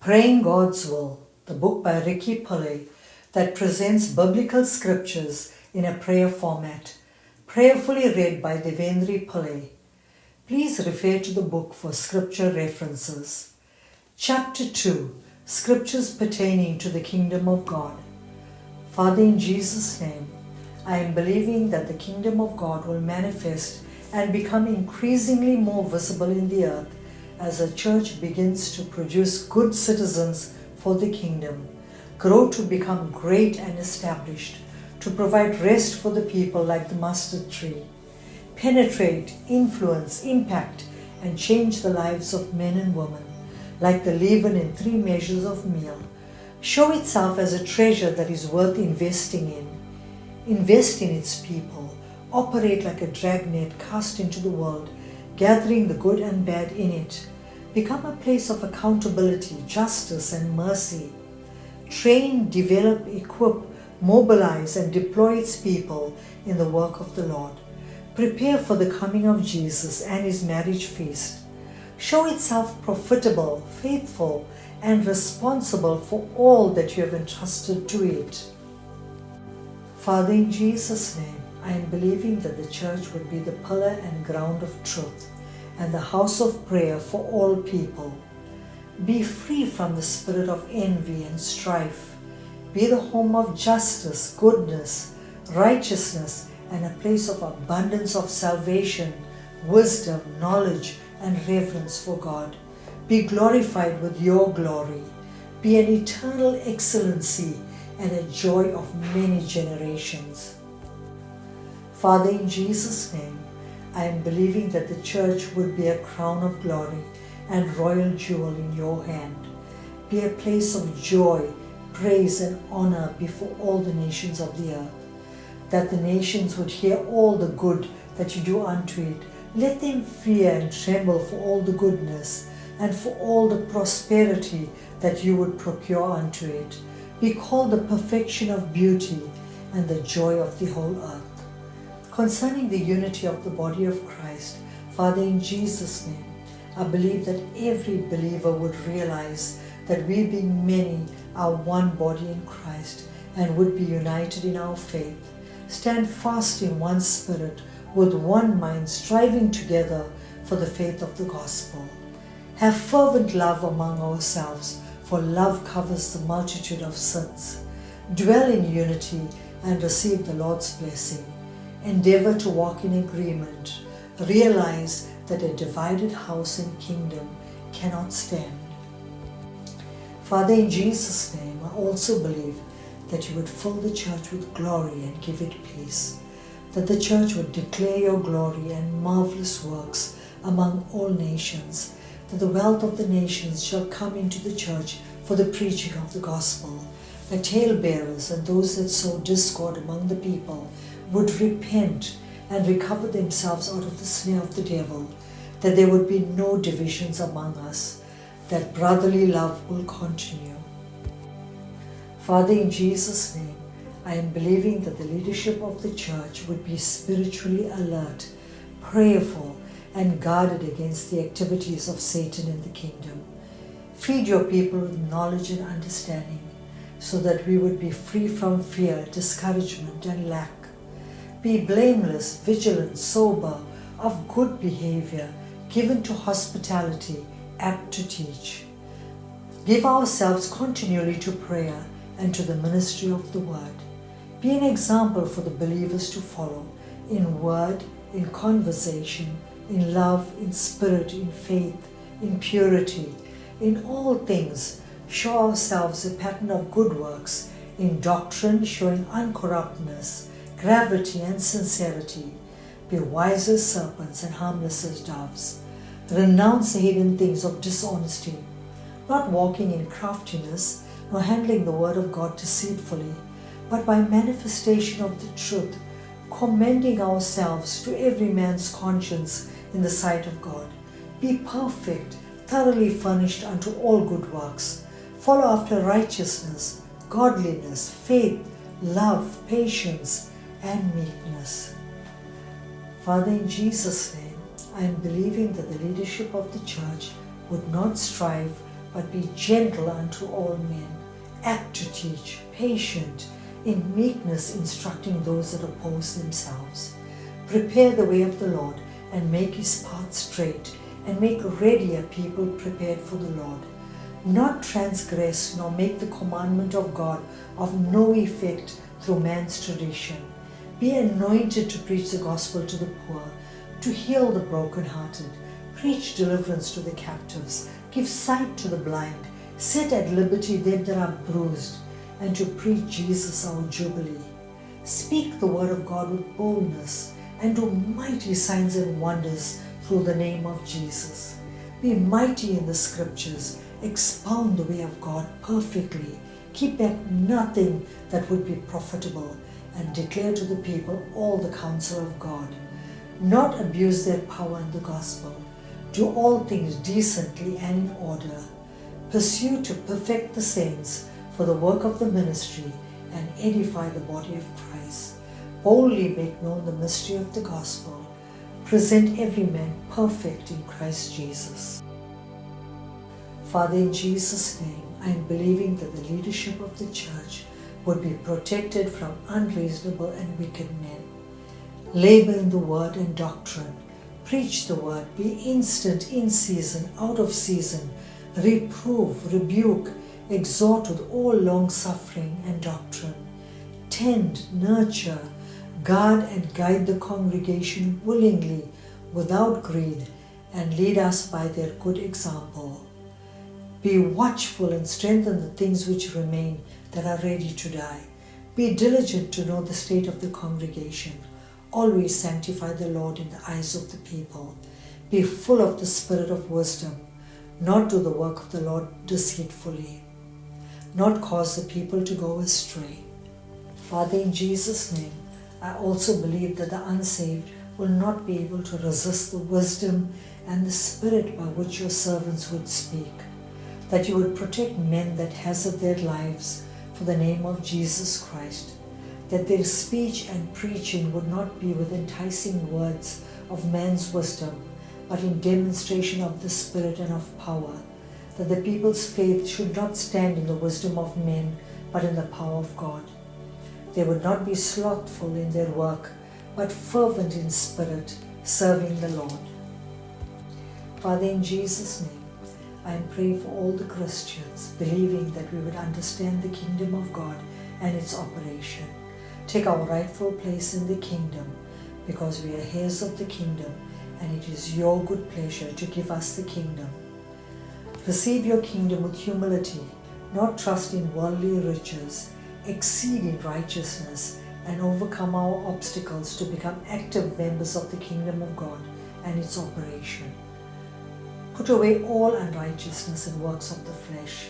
Praying God's Will, the book by Pillay that presents biblical scriptures in a prayer format, prayerfully read by Devanthree Pillay. Please refer to the book for scripture references. Chapter 2, Scriptures pertaining to the Kingdom of God. Father, in Jesus' name, I am believing that the Kingdom of God will manifest and become increasingly more visible in the earth as the church begins to produce good citizens for the kingdom, grow to become great and established, to provide rest for the people like the mustard tree, penetrate, influence, impact, and change the lives of men and women like the leaven in 3 measures of meal, show itself as a treasure that is worth investing in, invest in its people, operate like a dragnet cast into the world, gathering the good and bad in it, become a place of accountability, justice, and mercy, train, develop, equip, mobilize, and deploy its people in the work of the Lord, prepare for the coming of Jesus and his marriage feast, show itself profitable, faithful, and responsible for all that you have entrusted to it. Father, in Jesus' name, I am believing that the church would be the pillar and ground of truth and the house of prayer for all people. Be free from the spirit of envy and strife. Be the home of justice, goodness, righteousness, and a place of abundance of salvation, wisdom, knowledge, and reverence for God. Be glorified with your glory. Be an eternal excellency and a joy of many generations. Father, in Jesus' name, I am believing that the church would be a crown of glory and royal jewel in your hand. Be a place of joy, praise, and honor before all the nations of the earth. That the nations would hear all the good that you do unto it. Let them fear and tremble for all the goodness and for all the prosperity that you would procure unto it. Be called the perfection of beauty and the joy of the whole earth. Concerning the unity of the body of Christ, Father, in Jesus' name, I believe that every believer would realize that we being many are one body in Christ and would be united in our faith. Stand fast in one spirit, with one mind, striving together for the faith of the gospel. Have fervent love among ourselves, for love covers the multitude of sins. Dwell in unity and receive the Lord's blessing. Endeavor to walk in agreement. Realize that a divided house and kingdom cannot stand. Father, in Jesus' name, I also believe that you would fill the church with glory and give it peace, that the church would declare your glory and marvelous works among all nations, that the wealth of the nations shall come into the church for the preaching of the gospel, that talebearers and those that sow discord among the people would repent and recover themselves out of the snare of the devil, that there would be no divisions among us, that brotherly love will continue. Father, in Jesus' name, I am believing that the leadership of the church would be spiritually alert, prayerful, and guarded against the activities of Satan in the kingdom. Feed your people with knowledge and understanding, so that we would be free from fear, discouragement, and lack. Be blameless, vigilant, sober, of good behavior, given to hospitality, apt to teach. Give ourselves continually to prayer and to the ministry of the word. Be an example for the believers to follow, in word, in conversation, in love, in spirit, in faith, in purity. In all things, show ourselves a pattern of good works, in doctrine showing uncorruptness, gravity, and sincerity. Be wise as serpents and harmless as doves. Renounce the hidden things of dishonesty, not walking in craftiness, nor handling the word of God deceitfully, but by manifestation of the truth, commending ourselves to every man's conscience in the sight of God. Be perfect, thoroughly furnished unto all good works. Follow after righteousness, godliness, faith, love, patience, and meekness. Father, in Jesus' name, I am believing that the leadership of the church would not strive, but be gentle unto all men, apt to teach, patient, in meekness instructing those that oppose themselves. Prepare the way of the Lord, and make his path straight, and make ready a people prepared for the Lord. Not transgress, nor make the commandment of God of no effect through man's tradition. Be anointed to preach the gospel to the poor, to heal the brokenhearted, preach deliverance to the captives, give sight to the blind, set at liberty them that are bruised, and to preach Jesus our Jubilee. Speak the word of God with boldness, and do mighty signs and wonders through the name of Jesus. Be mighty in the scriptures, expound the way of God perfectly, keep back nothing that would be profitable, and declare to the people all the counsel of God. Not abuse their power in the gospel. Do all things decently and in order. Pursue to perfect the saints for the work of the ministry, and edify the body of Christ. Boldly make known the mystery of the gospel. Present every man perfect in Christ Jesus. Father, in Jesus' name, I am believing that the leadership of the church would be protected from unreasonable and wicked men. Labor in the word and doctrine. Preach the word. Be instant in season, out of season. Reprove, rebuke, exhort with all long suffering and doctrine. Tend, nurture, guard and guide the congregation willingly, without greed, and lead us by their good example. Be watchful and strengthen the things which remain that are ready to die. Be diligent to know the state of the congregation. Always sanctify the Lord in the eyes of the people. Be full of the spirit of wisdom. Not do the work of the Lord deceitfully. Not cause the people to go astray. Father, in Jesus' name, I also believe that the unsaved will not be able to resist the wisdom and the spirit by which your servants would speak. That you would protect men that hazard their lives for the name of Jesus Christ. That their speech and preaching would not be with enticing words of man's wisdom, but in demonstration of the Spirit and of power. That the people's faith should not stand in the wisdom of men, but in the power of God. They would not be slothful in their work, but fervent in spirit, serving the Lord. Father, in Jesus' name, I am praying for all the Christians, believing that we would understand the kingdom of God and its operation. Take our rightful place in the kingdom, because we are heirs of the kingdom, and it is your good pleasure to give us the kingdom. Receive your kingdom with humility, not trust in worldly riches, exceed in righteousness, and overcome our obstacles to become active members of the kingdom of God and its operation. Put away all unrighteousness and works of the flesh,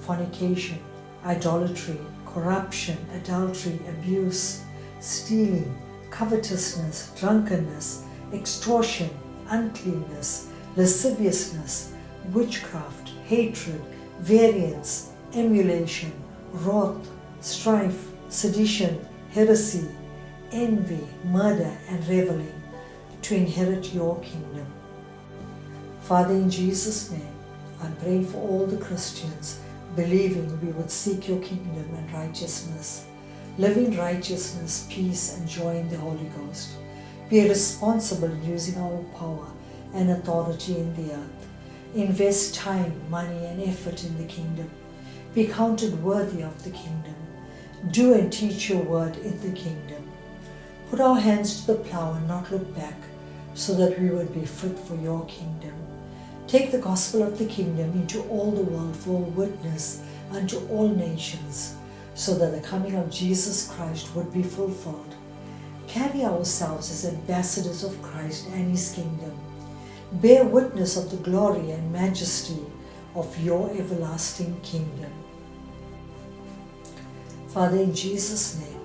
fornication, idolatry, corruption, adultery, abuse, stealing, covetousness, drunkenness, extortion, uncleanness, lasciviousness, witchcraft, hatred, variance, emulation, wrath, strife, sedition, heresy, envy, murder, and reveling, to inherit your kingdom. Father, in Jesus' name, I'm praying for all the Christians, believing we would seek your kingdom and righteousness. Live in righteousness, peace, and joy in the Holy Ghost. Be responsible in using our power and authority in the earth. Invest time, money, and effort in the kingdom. Be counted worthy of the kingdom. Do and teach your word in the kingdom. Put our hands to the plow and not look back, so that we would be fit for your kingdom. Take the gospel of the kingdom into all the world for a witness unto all nations, so that the coming of Jesus Christ would be fulfilled. Carry ourselves as ambassadors of Christ and his kingdom. Bear witness of the glory and majesty of your everlasting kingdom. Father, in Jesus' name,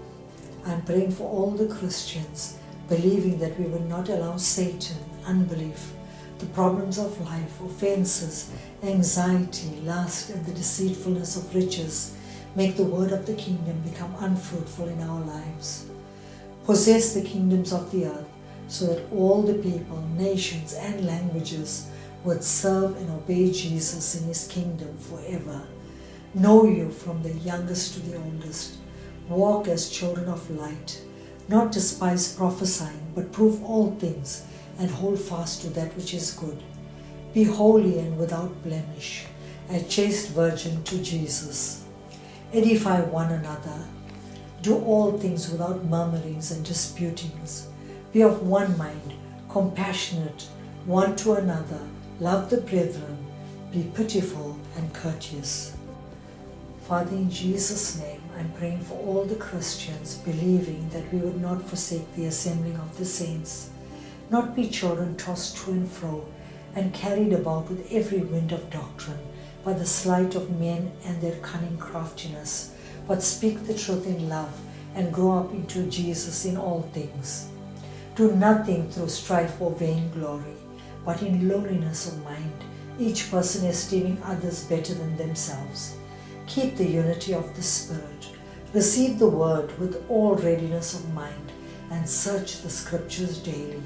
I'm praying for all the Christians, believing that we will not allow Satan, unbelief, the problems of life, offenses, anxiety, lust, and the deceitfulness of riches make the word of the kingdom become unfruitful in our lives. Possess the kingdoms of the earth, so that all the people, nations, and languages would serve and obey Jesus in his kingdom forever. Know you from the youngest to the oldest. Walk as children of light. Not despise prophesying, but prove all things and hold fast to that which is good. Be holy and without blemish, a chaste virgin to Jesus. Edify one another. Do all things without murmurings and disputings. Be of one mind, compassionate one to another. Love the brethren. Be pitiful and courteous. Father, in Jesus' name, I'm praying for all the Christians, believing that we would not forsake the assembling of the saints, not be children tossed to and fro and carried about with every wind of doctrine by the sleight of men and their cunning craftiness, but speak the truth in love and grow up into Jesus in all things. Do nothing through strife or vainglory, but in lowliness of mind, each person esteeming others better than themselves. Keep the unity of the Spirit. Receive the word with all readiness of mind and search the scriptures daily.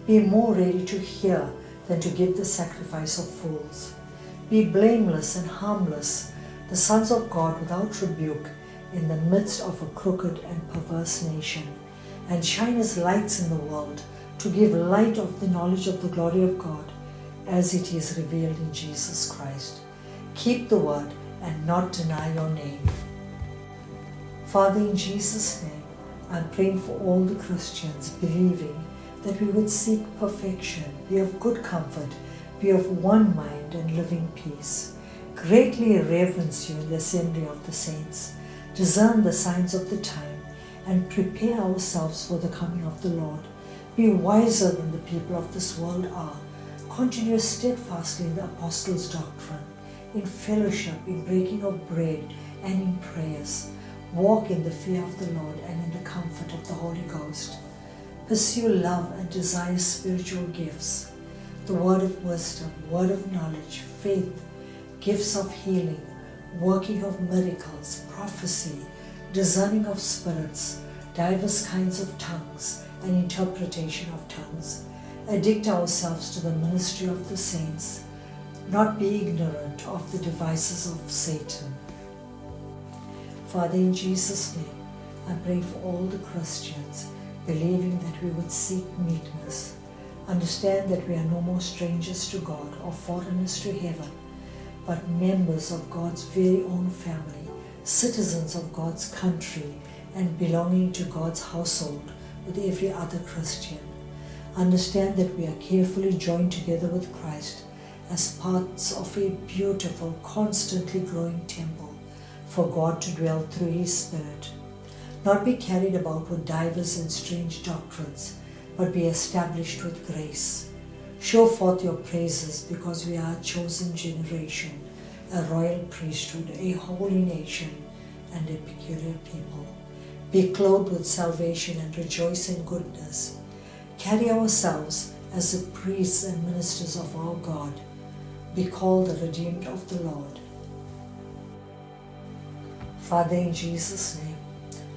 Be more ready to hear than to give the sacrifice of fools. Be blameless and harmless, the sons of God without rebuke, in the midst of a crooked and perverse nation, and shine as lights in the world to give light of the knowledge of the glory of God as it is revealed in Jesus Christ. Keep the word and not deny your name. Father, in Jesus' name, I'm praying for all the Christians, believing that we would seek perfection, be of good comfort, be of one mind and live in peace. Greatly reverence you in the assembly of the saints, discern the signs of the time, and prepare ourselves for the coming of the Lord. Be wiser than the people of this world are. Continue steadfastly in the apostles' doctrine, in fellowship, in breaking of bread, and in prayers. Walk in the fear of the Lord and in the comfort of the Holy Ghost. Pursue love and desire spiritual gifts, the word of wisdom, word of knowledge, faith, gifts of healing, working of miracles, prophecy, discerning of spirits, diverse kinds of tongues, and interpretation of tongues. Addict ourselves to the ministry of the saints, not be ignorant of the devices of Satan. Father, in Jesus' name, I pray for all the Christians, believing that we would seek meekness, understand that we are no more strangers to God or foreigners to heaven, but members of God's very own family, citizens of God's country, and belonging to God's household with every other Christian. Understand that we are carefully joined together with Christ as parts of a beautiful, constantly growing temple for God to dwell through His Spirit. Not be carried about with diverse and strange doctrines, but be established with grace. Show forth your praises, because we are a chosen generation, a royal priesthood, a holy nation, and a peculiar people. Be clothed with salvation and rejoice in goodness. Carry ourselves as the priests and ministers of our God. Be called the redeemed of the Lord. Father, in Jesus' name,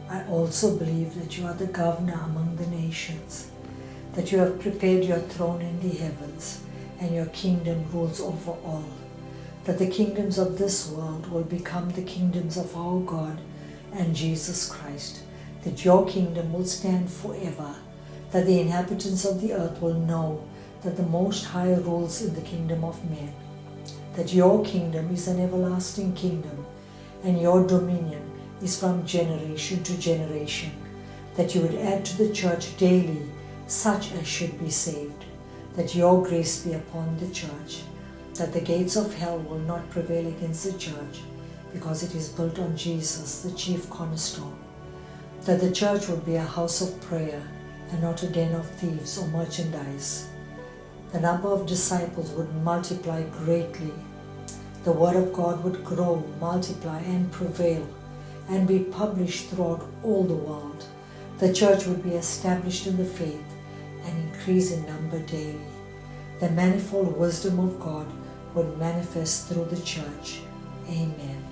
I also believe that you are the governor among the nations, that you have prepared your throne in the heavens, and your kingdom rules over all, that the kingdoms of this world will become the kingdoms of our God and Jesus Christ, that your kingdom will stand forever, that the inhabitants of the earth will know that the Most High rules in the kingdom of men, that your kingdom is an everlasting kingdom, and your dominion is from generation to generation, that you would add to the church daily such as should be saved, that your grace be upon the church, that the gates of hell will not prevail against the church, because it is built on Jesus, the chief cornerstone, that the church would be a house of prayer and not a den of thieves or merchandise. The number of disciples would multiply greatly. The word of God would grow, multiply, and prevail, and be published throughout all the world. The church would be established in the faith and increase in number daily. The manifold wisdom of God would manifest through the church. Amen.